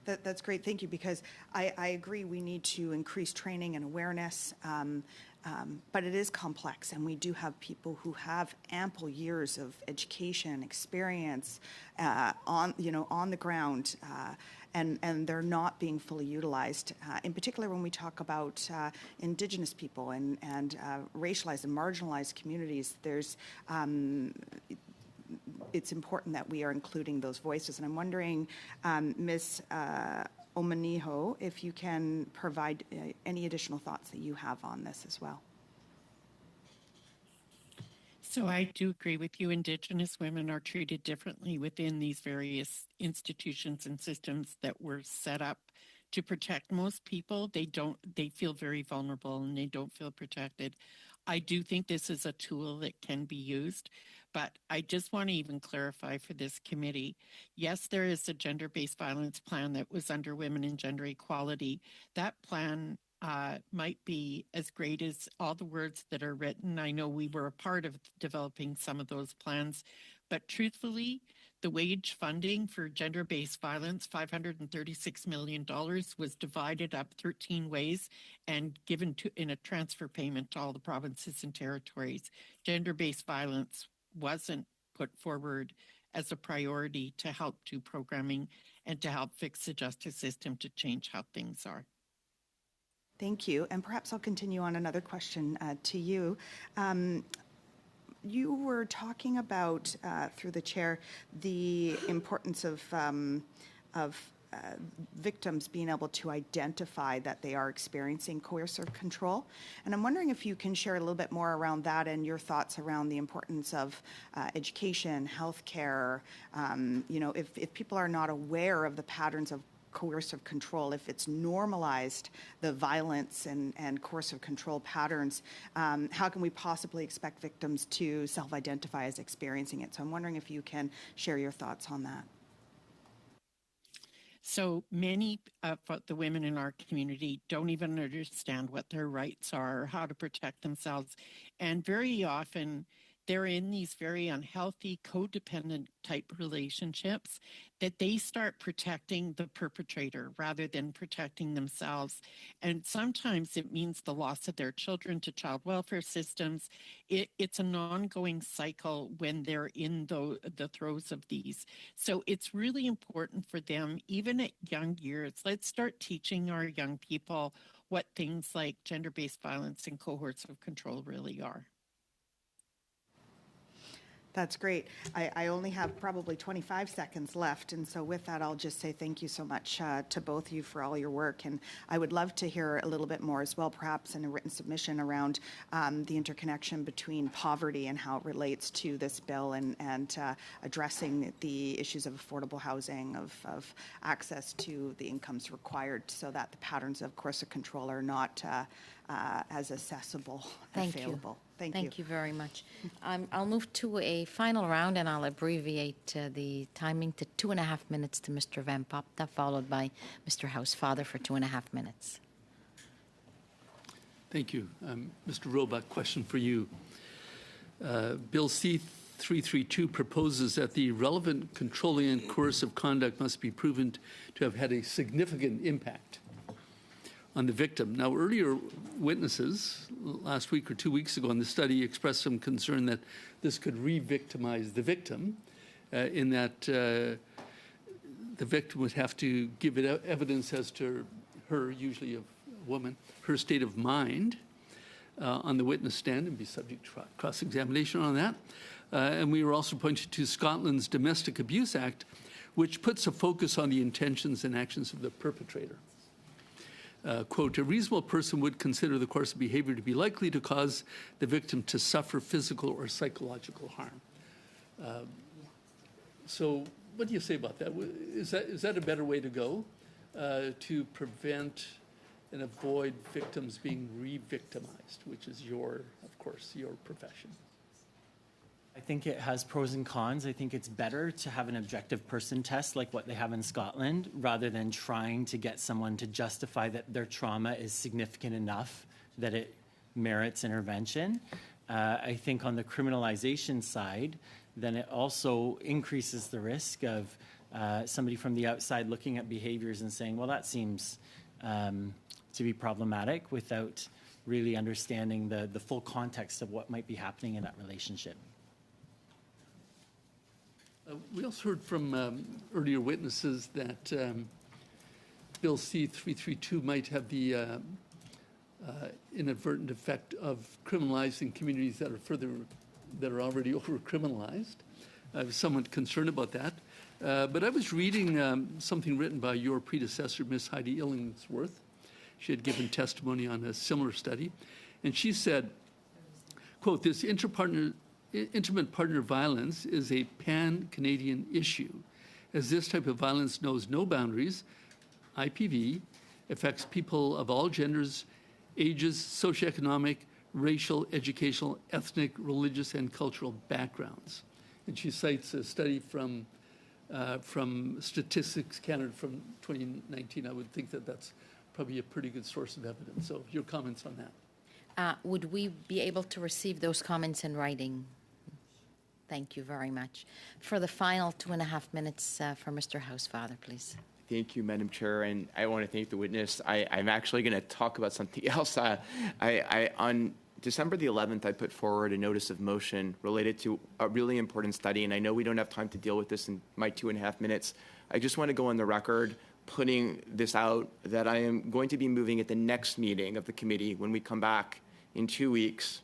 That's great. Thank you, because I agree we need to increase training and awareness, but it is complex, and we do have people who have ample years of education, experience on the ground, and they're not being fully utilized. In particular, when we talk about Indigenous people and racialized and marginalized communities, it's important that we are including those voices. And I'm wondering, Ms. Omaniho, if you can provide any additional thoughts that you have on this as well. So I do agree with you. Indigenous women are treated differently within these various institutions and systems that were set up to protect most people. They feel very vulnerable and they don't feel protected. I do think this is a tool that can be used, but I just want to even clarify for this committee. Yes, there is a gender-based violence plan that was under Women and Gender Equality. That plan might be as great as all the words that are written. I know we were a part of developing some of those plans, but truthfully, the wage funding for gender-based violence, $536 million, was divided up 13 ways and given in a transfer payment to all the provinces and territories. Gender-based violence wasn't put forward as a priority to help do programming and to help fix the justice system to change how things are. Thank you. And perhaps I'll continue on another question to you. You were talking about, through the chair, the importance of victims being able to identify that they are experiencing coercive control. And I'm wondering if you can share a little bit more around that and your thoughts around the importance of education, healthcare, if people are not aware of the patterns of coercive control, if it's normalized the violence and coercive control patterns, how can we possibly expect victims to self-identify as experiencing it? So I'm wondering if you can share your thoughts on that. So many of the women in our community don't even understand what their rights are or how to protect themselves. And very often they're in these very unhealthy, codependent type relationships that they start protecting the perpetrator rather than protecting themselves. And sometimes it means the loss of their children to child welfare systems. It's an ongoing cycle when they're in the throes of these. So it's really important for them, even at young years, let's start teaching our young people what things like gender-based violence and coercive control really are. That's great. I only have probably 25 seconds left, and so with that, I'll just say thank you so much to both of you for all your work, and I would love to hear a little bit more as well, perhaps in a written submission around the interconnection between poverty and how it relates to this bill and addressing the issues of affordable housing, of access to the incomes required so that the patterns of coercive control are not as accessible and available. Thank you very much. I'll move to a final round, and I'll abbreviate the timing to 2.5 minutes to Mr. Van Popta, followed by Mr. Housefather for 2.5 minutes. Thank you. Mr. Roebuck, question for you. Bill C-332 proposes that the relevant controlling and coercive conduct must be proven to have had a significant impact on the victim. Now, earlier witnesses last week or 2 weeks ago in the study expressed some concern that this could re-victimize the victim in that the victim would have to give evidence as to her, usually a woman, her state of mind on the witness stand and be subject to cross-examination on that. And we were also pointed to Scotland's Domestic Abuse Act, which puts a focus on the intentions and actions of the perpetrator. Quote, a reasonable person would consider the course of behavior to be likely to cause the victim to suffer physical or psychological harm. So what do you say about that? Is that a better way to go to prevent and avoid victims being re-victimized, which is of course, your profession? I think it has pros and cons. I think it's better to have an objective person test like what they have in Scotland rather than trying to get someone to justify that their trauma is significant enough that it merits intervention. I think on the criminalization side, then it also increases the risk of somebody from the outside looking at behaviors and saying, well, that seems to be problematic without really understanding the full context of what might be happening in that relationship. We also heard from earlier witnesses that Bill C-332 might have the inadvertent effect of criminalizing communities that are already over-criminalized. I was somewhat concerned about that. But I was reading something written by your predecessor, Miss Heidi Illingsworth. She had given testimony on a similar study. And she said, quote, "This intimate partner violence is a pan-Canadian issue, as this type of violence knows no boundaries. IPV affects people of all genders, ages, socioeconomic, racial, educational, ethnic, religious, and cultural backgrounds." And she cites a study from Statistics Canada from 2019. I would think that that's probably a pretty good source of evidence. So your comments on that? Would we be able to receive those comments in writing? Thank you very much. For the final 2.5 minutes for Mr. Housefather, please. Thank you, Madam Chair, and I want to thank the witness. I'm actually going to talk about something else. On December the 11th, I put forward a notice of motion related to a really important study, and I know we don't have time to deal with this in my 2.5 minutes. I just want to go on the record putting this out that I am going to be moving at the next meeting of the committee when we come back in 2 weeks,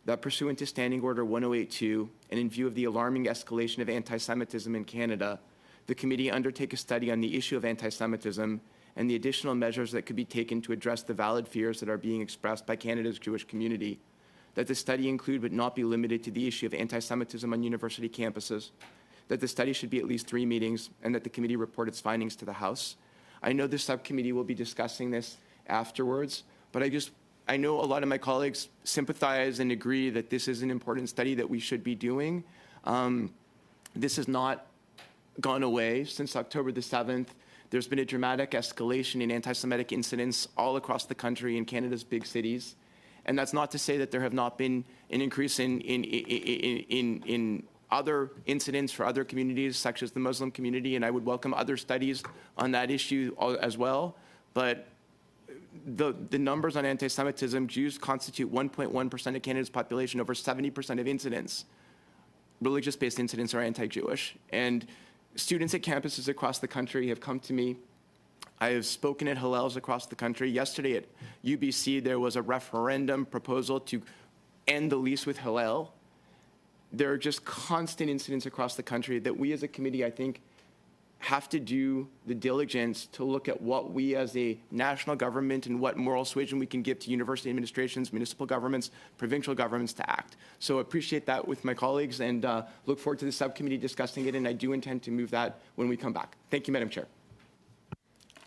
that pursuant to Standing Order 1082 and in view of the alarming escalation of anti-Semitism in Canada, the committee undertake a study on the issue of anti-Semitism and the additional measures that could be taken to address the valid fears that are being expressed by Canada's Jewish community, that the study include but not be limited to the issue of anti-Semitism on university campuses, that the study should be at least 3 meetings, and that the committee report its findings to the House. I know the subcommittee will be discussing this afterwards, but I know a lot of my colleagues sympathize and agree that this is an important study that we should be doing. This has not gone away since October the 7th. There's been a dramatic escalation in anti-Semitic incidents all across the country in Canada's big cities. And that's not to say that there have not been an increase in other incidents for other communities, such as the Muslim community, and I would welcome other studies on that issue as well. But the numbers on anti-Semitism, Jews constitute 1.1% of Canada's population. Over 70% of incidents, religious-based incidents, are anti-Jewish. And students at campuses across the country have come to me. I have spoken at Hillels across the country. Yesterday at UBC, there was a referendum proposal to end the lease with Hillel. There are just constant incidents across the country that we as a committee, I think, have to do the diligence to look at what we as a national government and what moral suasion we can give to university administrations, municipal governments, provincial governments to act. So I appreciate that with my colleagues and look forward to the subcommittee discussing it, and I do intend to move that when we come back. Thank you, Madam Chair.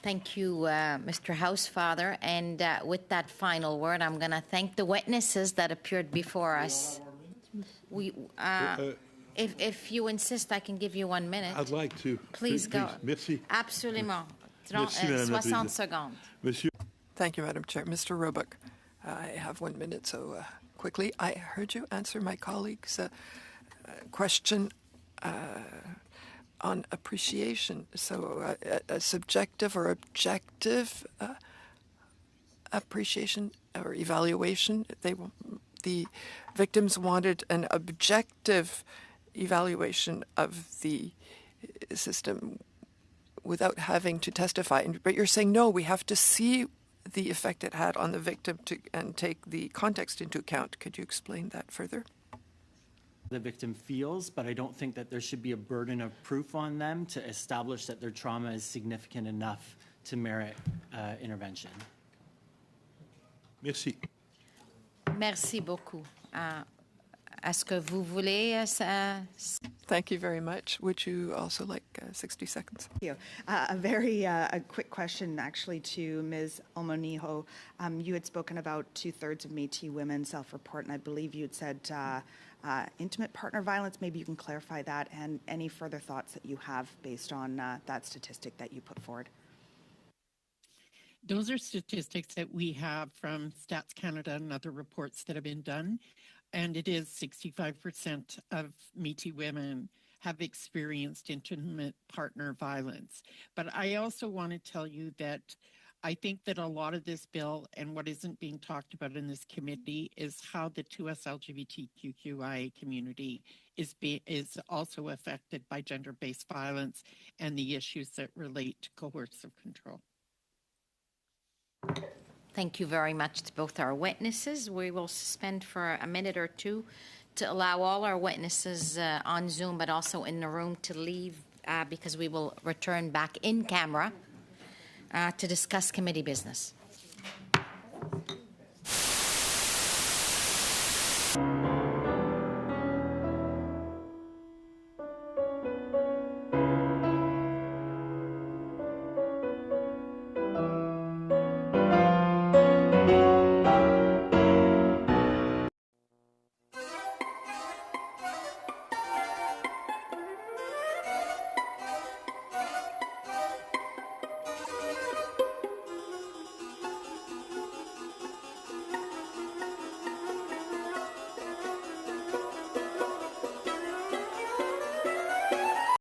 Thank you, Mr. Housefather. And with that final word, I'm going to thank the witnesses that appeared before us. If you insist, I can give you 1 minute. I'd like to. Please go. Merci. Absolument. Merci, Madame la 60 Présidente. secondes. Monsieur. Thank you, Madam Chair. Mr. Roebuck, I have 1 minute, so quickly. I heard you answer my colleague's question on appreciation. So a subjective or objective appreciation or evaluation. The victims wanted an objective evaluation of the system without having to testify. But you're saying, no, we have to see the effect it had on the victim and take the context into account. Could you explain that further? The victim feels, but I don't think that there should be a burden of proof on them to establish that their trauma is significant enough to merit intervention. Merci. Merci beaucoup. Est-ce que vous voulez... Thank you very much. Would you also like 60 seconds? Thank you. A quick question, actually, to Ms. Omoniho. You had spoken about 2/3 of Métis women self-report, and I believe you had said intimate partner violence. Maybe you can clarify that, and any further thoughts that you have based on that statistic that you put forward. Those are statistics that we have from Stats Canada and other reports that have been done. And it is 65% of Métis women have experienced intimate partner violence. But I also want to tell you that I think that a lot of this bill and what isn't being talked about in this committee is how the 2S LGBTQIA community is also affected by gender-based violence and the issues that relate to coercive control. Thank you very much to both our witnesses. We will suspend for a minute or two to allow all our witnesses on Zoom, but also in the room, to leave because we will return back in camera to discuss committee business.